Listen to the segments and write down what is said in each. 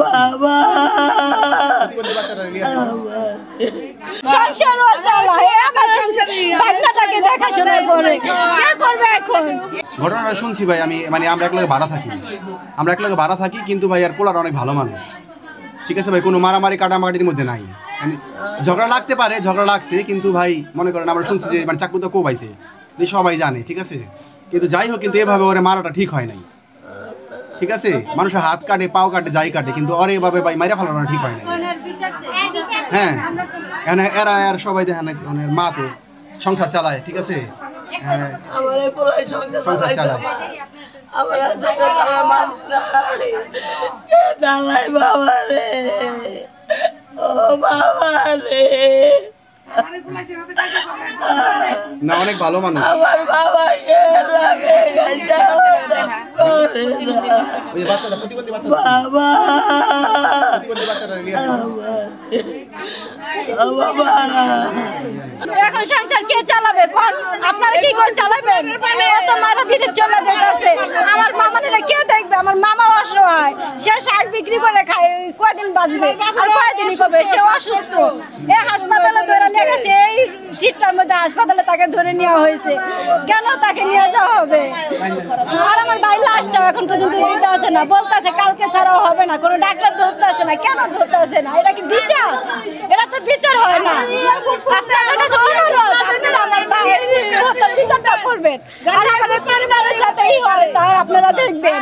বাবা সংসারও চালায় আমার বাচ্চাটাকে দেখাশোনা করে কে করবে এখন? ঘটনাটা শুনছি ভাই, আমি মানে আমরা এক লগে ভাড়া থাকি কিন্তু ভাই আর পোলার অনেক ভালো মানুষ, ঠিক আছে ভাই, কোনো মারামারি কাটামাটির মধ্যে নাই, ঝগড়া লাগতে পারে, ঝগড়া লাগছে কিন্তু ভাই মনে করেন আমরা শুনছি যে মানে চাকু তো কোবাইছে, সবাই জানে, ঠিক আছে, কিন্তু যাই হোক কিন্তু এভাবে ওরে মারাটা ঠিক হয় নাই, ঠিক আছে, মানুষের হাত কাটে পাও কাটে যাই কাটে কিন্তু ওরে এভাবে ভাই মাইরা ফেলানো ঠিক হয় নাই। হ্যাঁ এরা আর সবাই দেখেন মা তো সংসার চালায়, ঠিক আছে, সংসার চালায় বাবা রে, ও বাবা রে, না অনেক ভালো মানুষ। আমার বাবা এখন সংসার কে চালাবে? আপনারা কি করে চালাবেন? তো মারা বিদেশ চলে যেতেছে, আমার মামারা কে দেখবে? আমার মামা অসহায়, সে শাক বিক্রি করে খায়, কয়দিন বাঁচবে আর কয়দিনই করবে, সে অসুস্থ, এই হাসপাতালে ধরে নিয়ে গেছে, এই শীতটার মধ্যে হাসপাতালে তাকে ধরে নেওয়া হয়েছে, কেন তাকে নিয়ে যাওয়া হবে? আর আমার ভাই লাশটা এখন পর্যন্ত দিতে আসে না, বলতেছে কালকে ছাড়াও হবে না, কোনো ডাক্তার ধরতে আসে না, কেন ধরতে আসে না? এটা কি বিচার? এটা তো বিচার হয় না। আপনাদের কাছে অনুরোধ, আপনারা আমার ভাইয়ের বিচারটা করবেন আর আমাদের পরিবারের সাথেই হয় তাই আপনারা দেখবেন।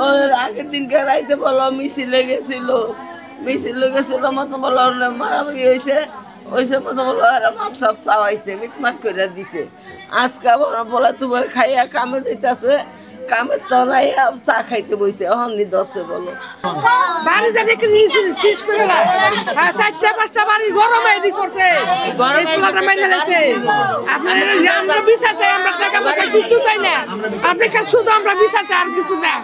ওর আগের দিনকে রাইতে বলো মিছিলে গেছিল মতো বলো মারামারি হয়েছে, ওইসব মতো বলো আর মাপ সাপ চাওয়াইছে, মিটমাট করে দিছে। আজকে বলে তোমার খাইয়া কামে যাইতেছে, কামের তলায় চা খাইতে বইছে, অহনি দশে বলো বাড়ি জানি শেষ করে চারটা পাঁচটা বাড়ি গরমে করছে, আমরা বিচার চাই, আমরা টাকা পয়সা কিছু চাই না, আপনি শুধু আমরা বিচার চাই আর কিছু না,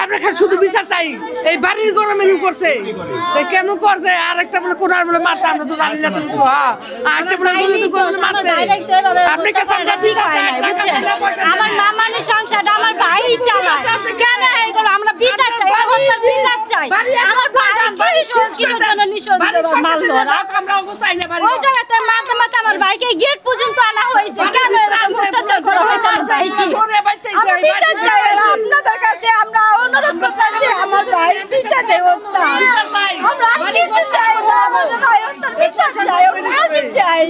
আমরা শুধু বিচার চাই। এই বাড়ির গরমে করছে কেন করছে? আর একটা বলে কোন বলে মারছে, আমরা তো জানি না তো কিছু। আরেকটা বলে মারছে, আপনি কাছে আমরা ঠিক আছে। আমার মামানের সংসারটা আমার ভাই চালায়, কেন এইগুলো? আমরা বিচার চাই, বিচার চাই। আমার ভাই কিসের জন্য মারলো? ওই জায়গাতে মারতে মারতে আমার ভাইকে গেট পর্যন্ত আনা হয়েছে, কেন এরকম অত্যাচার করা হয়েছে আমার ভাইকে? আমরা বিচার চাই, আপনাদের কাছে আমরা অনুরোধ করতেছি, আমার ভাই বিচার চাই, আমরা কিছু চাই না, আমাদের ভাই বিচার চাই, ফাঁসি চাই।